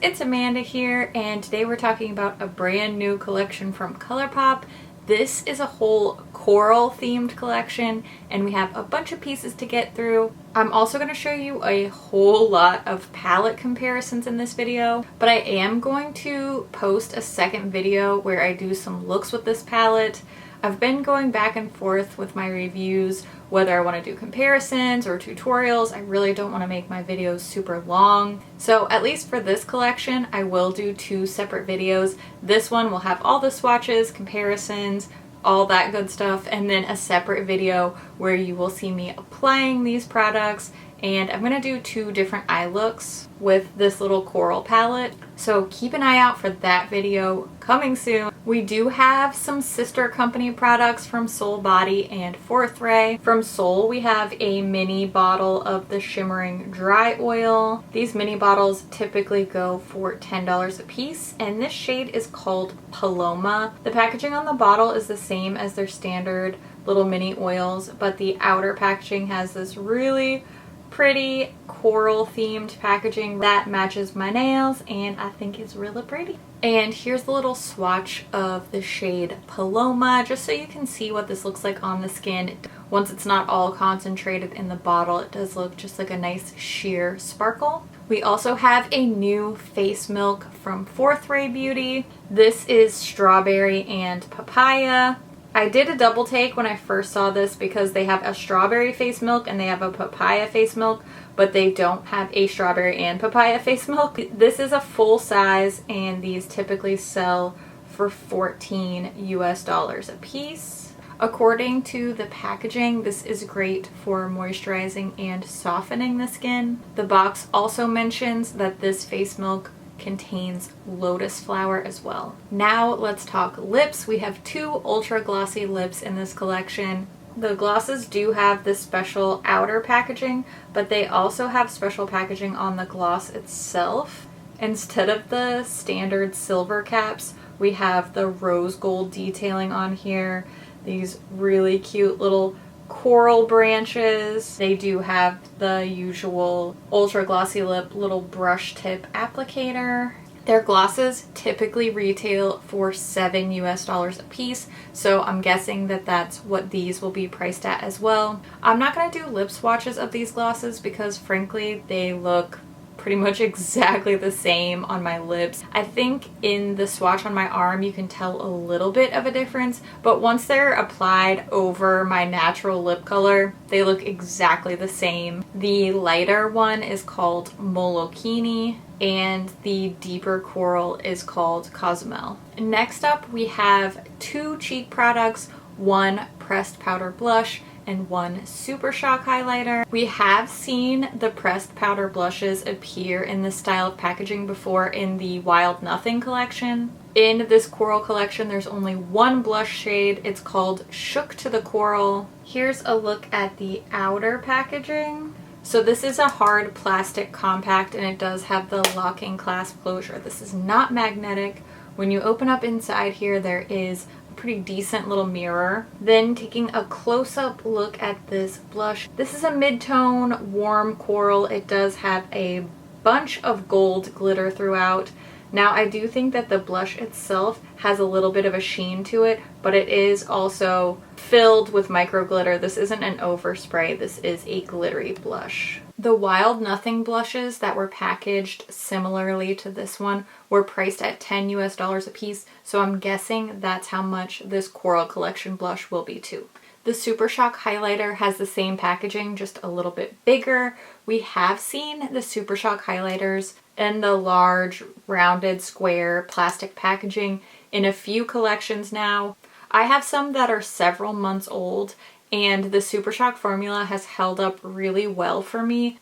it's Amanda here, and today we're talking about a brand new collection from ColourPop. This is a whole coral themed collection and we have a bunch of pieces to get through. I'm also going to show you a whole lot of palette comparisons in this video, but I am going to post a second video where I do some looks with this palette. I've been going back and forth with my reviews, whether I want to do comparisons or tutorials. I really don't want to make my videos super long. So at least for this collection, I will do two separate videos. This one will have all the swatches, comparisons, all that good stuff, and then a separate video where you will see me applying these products. And I'm going to do two different eye looks with this little coral palette. So keep an eye out for that video coming soon. We do have some sister company products from Soul Body and Fourth Ray. From Soul, we have a mini bottle of the Shimmering Dry Oil. These mini bottles typically go for $10 a piece, and this shade is called Paloma. The packaging on the bottle is the same as their standard little mini oils, but the outer packaging has this really pretty coral themed packaging that matches my nails and I think is really pretty. And here's the little swatch of the shade Paloma, just so you can see what this looks like on the skin. Once it's not all concentrated in the bottle, it does look just like a nice sheer sparkle. We also have a new face milk from Fourth Ray Beauty. This is strawberry and papaya. I did a double take when I first saw this because they have a strawberry face milk and they have a papaya face milk, but they don't have a strawberry and papaya face milk. This is a full size and these typically sell for $14 US a piece. According to the packaging, this is great for moisturizing and softening the skin. The box also mentions that this face milk contains lotus flower as well. Now let's talk lips. We have two ultra glossy lips in this collection. The glosses do have this special outer packaging, but they also have special packaging on the gloss itself. Instead of the standard silver caps, we have the rose gold detailing on here. These really cute little coral branches. They do have the usual ultra glossy lip little brush tip applicator. Their glosses typically retail for $7 US a piece, so I'm guessing that that's what these will be priced at as well. I'm not going to do lip swatches of these glosses because frankly they look pretty much exactly the same on my lips. I think in the swatch on my arm you can tell a little bit of a difference, but once they're applied over my natural lip color, they look exactly the same. The lighter one is called Molokini and the deeper coral is called Cozumel. Next up we have two cheek products, one pressed powder blush and one Super Shock highlighter. We have seen the pressed powder blushes appear in this style of packaging before in the Wild Nothing collection. In this coral collection there's only one blush shade. It's called Shook to the Coral. Here's a look at the outer packaging. So this is a hard plastic compact and it does have the locking clasp closure. This is not magnetic. When you open up inside here there is pretty decent little mirror. Then taking a close-up look at this blush. This is a mid-tone warm coral. It does have a bunch of gold glitter throughout. Now I do think that the blush itself has a little bit of a sheen to it, but it is also filled with micro glitter. This isn't an overspray, this is a glittery blush. The Wild Nothing blushes that were packaged similarly to this one were priced at $10 US a piece, so I'm guessing that's how much this coral collection blush will be too. The Super Shock highlighter has the same packaging, just a little bit bigger. We have seen the Super Shock highlighters in the large, rounded, square plastic packaging in a few collections now. I have some that are several months old, and the Super Shock formula has held up really well for me.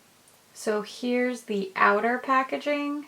So here's the outer packaging.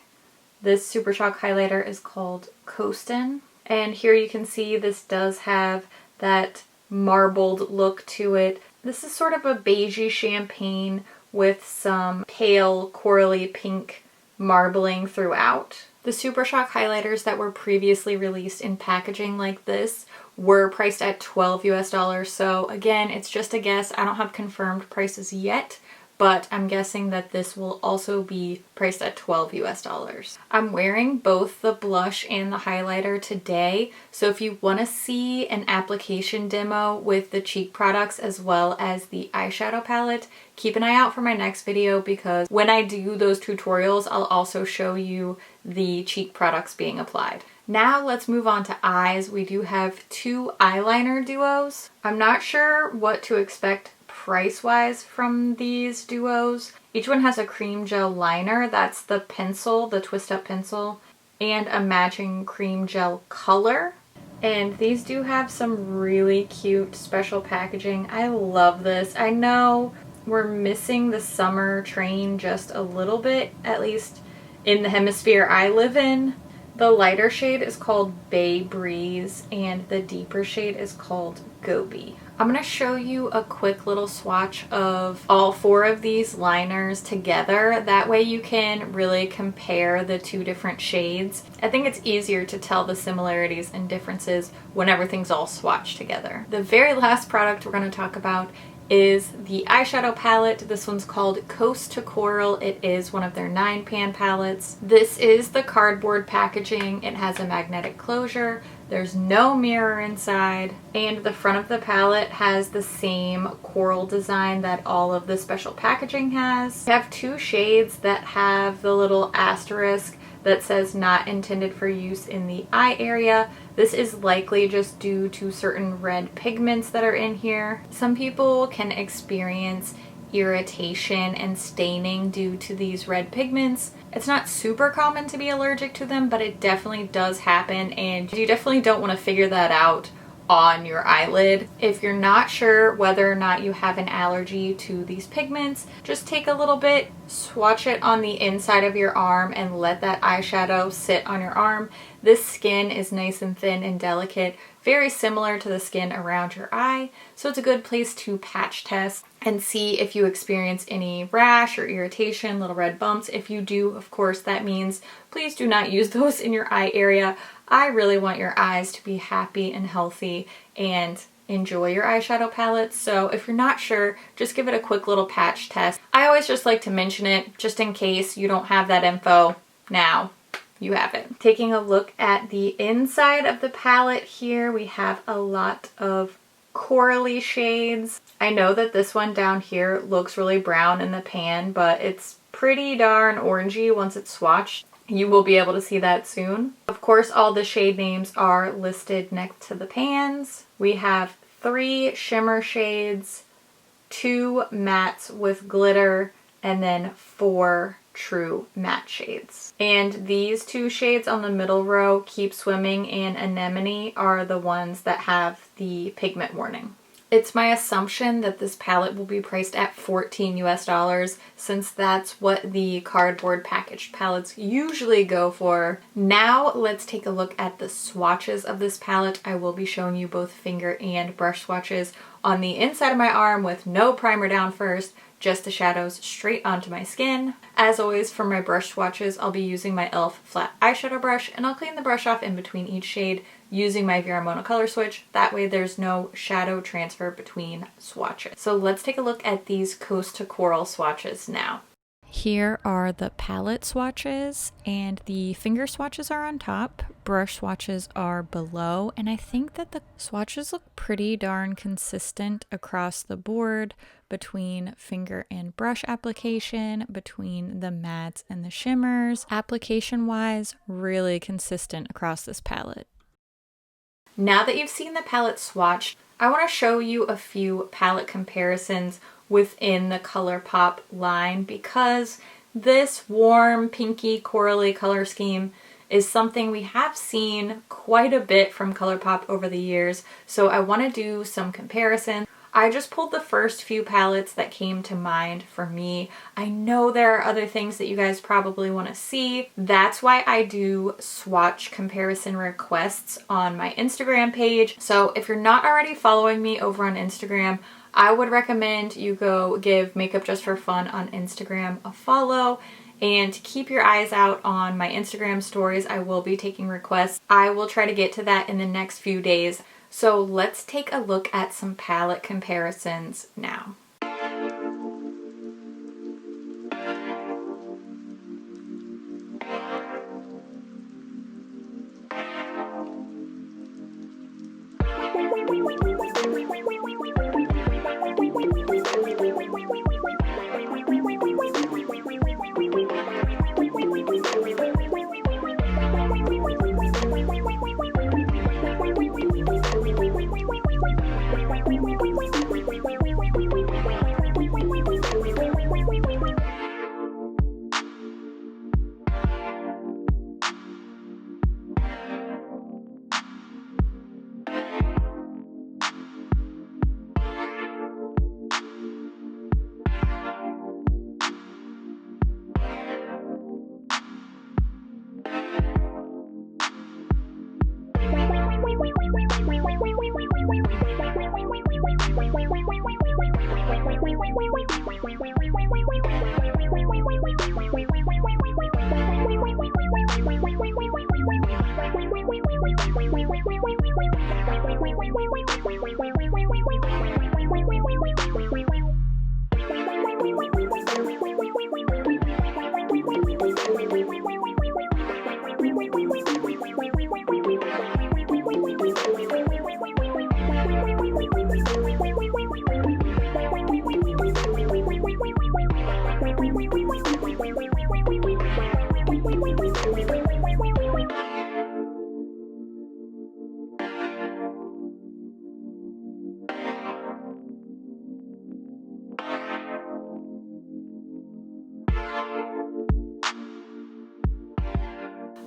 This Super Shock highlighter is called Coastin', and here you can see this does have that marbled look to it. This is sort of a beigey champagne with some pale corally pink marbling throughout. The Super Shock highlighters that were previously released in packaging like this were priced at $12 US, so again, it's just a guess. I don't have confirmed prices yet, but I'm guessing that this will also be priced at $12 US. I'm wearing both the blush and the highlighter today, so if you want to see an application demo with the cheek products as well as the eyeshadow palette, keep an eye out for my next video, because when I do those tutorials, I'll also show you the cheek products being applied. Now let's move on to eyes. We do have two eyeliner duos. I'm not sure what to expect price-wise from these duos. Each one has a cream gel liner, that's the pencil, the twist-up pencil, and a matching cream gel color. And these do have some really cute special packaging. I love this. I know we're missing the summer train just a little bit, at least in the hemisphere I live in. The lighter shade is called Bay Breeze and the deeper shade is called Gobi. I'm going to show you a quick little swatch of all four of these liners together. That way you can really compare the two different shades. I think it's easier to tell the similarities and differences when everything's all swatched together. The very last product we're going to talk about is the eyeshadow palette. This one's called Coast to Coral. It is one of their 9-pan palettes. This is the cardboard packaging. It has a magnetic closure. There's no mirror inside, and the front of the palette has the same coral design that all of the special packaging has. We have two shades that have the little asterisk that says not intended for use in the eye area. This is likely just due to certain red pigments that are in here. Some people can experience irritation and staining due to these red pigments. It's not super common to be allergic to them, but it definitely does happen, and you definitely don't want to figure that out on your eyelid. If you're not sure whether or not you have an allergy to these pigments, just take a little bit, swatch it on the inside of your arm, and let that eyeshadow sit on your arm. This skin is nice and thin and delicate, very similar to the skin around your eye, so it's a good place to patch test and see if you experience any rash or irritation, little red bumps. If you do, of course, that means please do not use those in your eye area. I really want your eyes to be happy and healthy and enjoy your eyeshadow palette. So if you're not sure, just give it a quick little patch test. I always just like to mention it just in case you don't have that info. Now you have it. Taking a look at the inside of the palette here, we have a lot of corally shades. I know that this one down here looks really brown in the pan, but it's pretty darn orangey once it's swatched. You will be able to see that soon. Of course, all the shade names are listed next to the pans. We have 3 shimmer shades, 2 mattes with glitter, and then 4 true matte shades. And these 2 shades on the middle row, Keep Swimming and Anemone, are the ones that have the pigment warning. It's my assumption that this palette will be priced at $14 US, since that's what the cardboard packaged palettes usually go for. Now let's take a look at the swatches of this palette. I will be showing you both finger and brush swatches on the inside of my arm with no primer down first, just the shadows straight onto my skin. As always, for my brush swatches, I'll be using my e.l.f. flat eyeshadow brush, and I'll clean the brush off in between each shade using my Viramono color switch. That way there's no shadow transfer between swatches. So let's take a look at these Coast to Coral swatches now. Here are the palette swatches, and the finger swatches are on top, brush swatches are below, and I think that the swatches look pretty darn consistent across the board between finger and brush application, between the mattes and the shimmers. Application wise, really consistent across this palette. Now that you've seen the palette swatched, I want to show you a few palette comparisons within the ColourPop line, because this warm pinky corally color scheme is something we have seen quite a bit from ColourPop over the years, so I want to do some comparisons. I just pulled the first few palettes that came to mind for me. I know there are other things that you guys probably want to see. That's why I do swatch comparison requests on my Instagram page. So if you're not already following me over on Instagram, I would recommend you go give Makeup.Just.For.Fun on Instagram a follow, and keep your eyes out on my Instagram stories. I will be taking requests. I will try to get to that in the next few days. So let's take a look at some palette comparisons now.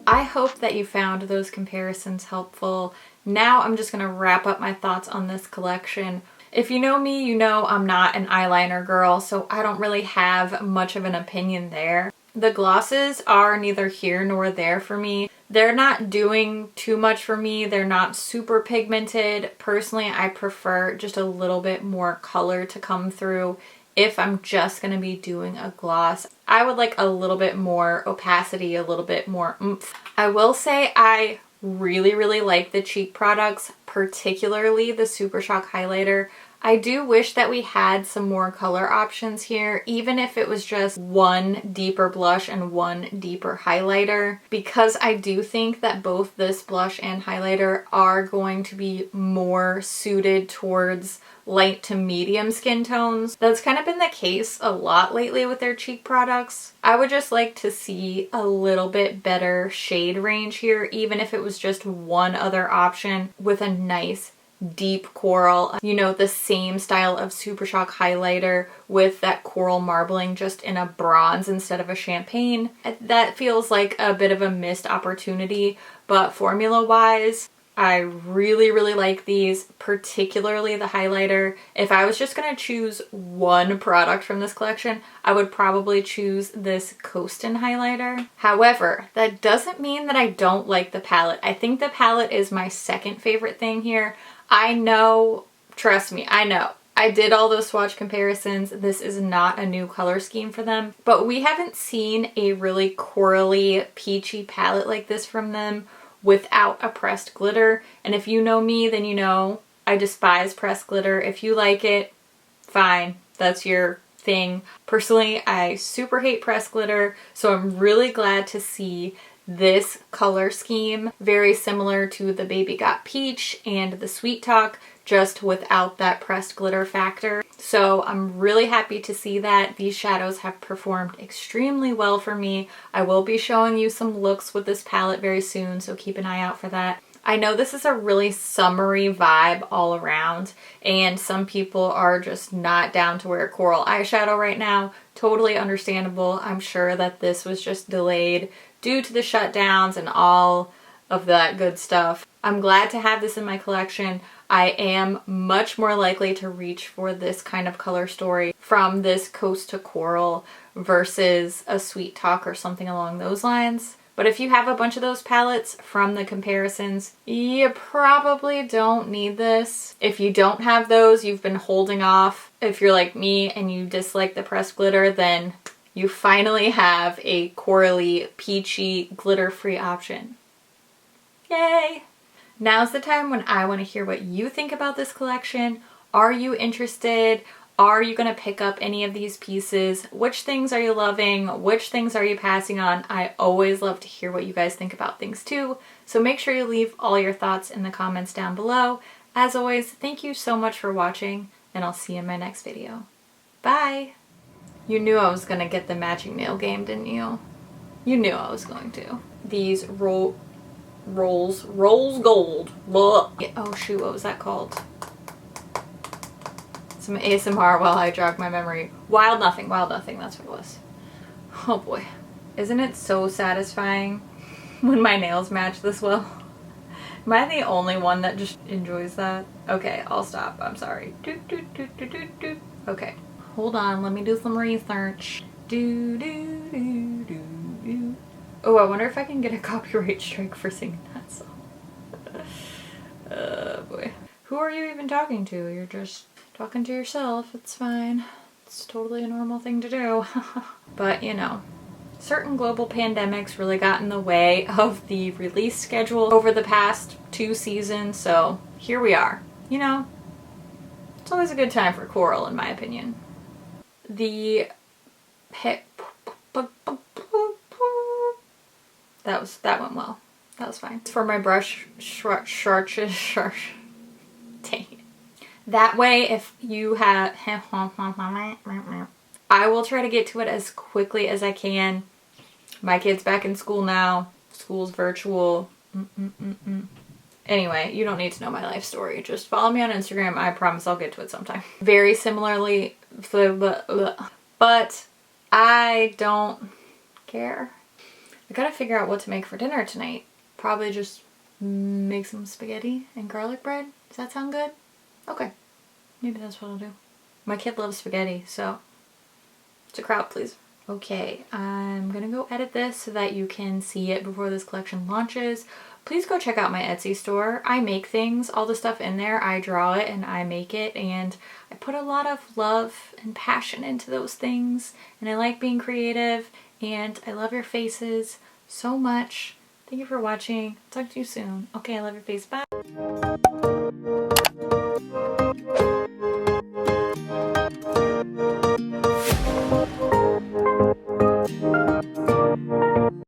I hope that you found those comparisons helpful. Now I'm just gonna wrap up my thoughts on this collection. If you know me, you know I'm not an eyeliner girl, so I don't really have much of an opinion there. The glosses are neither here nor there for me. They're not doing too much for me. They're not super pigmented. Personally, I prefer just a little bit more color to come through. If I'm just gonna be doing a gloss, I would like a little bit more opacity, a little bit more oomph. I will say I really like the cheek products, particularly the Super Shock highlighter. I do wish that we had some more color options here, even if it was just one deeper blush and one deeper highlighter, because I do think that both this blush and highlighter are going to be more suited towards light to medium skin tones. That's kind of been the case a lot lately with their cheek products. I would just like to see a little bit better shade range here, even if it was just one other option with a nice deep coral, you know, the same style of Super Shock highlighter with that coral marbling just in a bronze instead of a champagne. That feels like a bit of a missed opportunity, but formula wise, I really like these, particularly the highlighter. If I was just gonna choose one product from this collection, I would probably choose this Coastin highlighter. However, that doesn't mean that I don't like the palette. I think the palette is my second favorite thing here. I know, trust me, I know. I did all those swatch comparisons. This is not a new color scheme for them, but we haven't seen a really corally, peachy palette like this from them without a pressed glitter. And if you know me, then you know I despise pressed glitter. If you like it, fine, that's your thing. Personally, I super hate pressed glitter, so I'm really glad to see this color scheme, very similar to the Baby Got Peach and the Sweet Talk, just without that pressed glitter factor. So I'm really happy to see that. These shadows have performed extremely well for me. I will be showing you some looks with this palette very soon, so keep an eye out for that. I know this is a really summery vibe all around, and some people are just not down to wear coral eyeshadow right now. Totally understandable. I'm sure that this was just delayed due to the shutdowns and all of that good stuff. I'm glad to have this in my collection. I am much more likely to reach for this kind of color story from this Coast to Coral versus a Sweet Talk or something along those lines. But if you have a bunch of those palettes from the comparisons, you probably don't need this. If you don't have those, you've been holding off. If you're like me and you dislike the pressed glitter, then you finally have a corally, peachy, glitter-free option. Yay! Now's the time when I want to hear what you think about this collection. Are you interested? Are you going to pick up any of these pieces? Which things are you loving? Which things are you passing on? I always love to hear what you guys think about things too. So make sure you leave all your thoughts in the comments down below. As always, thank you so much for watching, and I'll see you in my next video. Bye! You knew I was gonna get the matching nail game, didn't you? You knew I was going to. These rolls gold. Blah. Oh shoot, what was that called? Some ASMR while I jog my memory. Wild Nothing, that's what it was. Oh boy. Isn't it so satisfying when my nails match this well? Am I the only one that just enjoys that? Okay, I'll stop. I'm sorry. Okay. Hold on, let me do some research. Oh, I wonder if I can get a copyright strike for singing that song. Oh boy. Who are you even talking to? You're just talking to yourself. It's fine. It's totally a normal thing to do. But, you know, certain global pandemics really got in the way of the release schedule over the past 2 seasons, so here we are. You know, it's always a good time for coral, in my opinion. That went well. That was fine. For my brush Swatches. Dang it. That way, if you have, I will try to get to it as quickly as I can. My kid's back in school now. School's virtual. Anyway, you don't need to know my life story. Just follow me on Instagram. I promise I'll get to it sometime. Very similarly, but I don't care. I gotta figure out what to make for dinner tonight. Probably just make some spaghetti and garlic bread. Does that sound good? Okay. Maybe that's what I'll do. My kid loves spaghetti, so it's a crowd, please. Okay, I'm gonna go edit this so that you can see it before this collection launches. Please go check out my Etsy store. I make things, all the stuff in there, I draw it and I make it, and I put a lot of love and passion into those things, and I like being creative, and I love your faces so much. Thank you for watching. Talk to you soon. Okay, I love your face. Bye.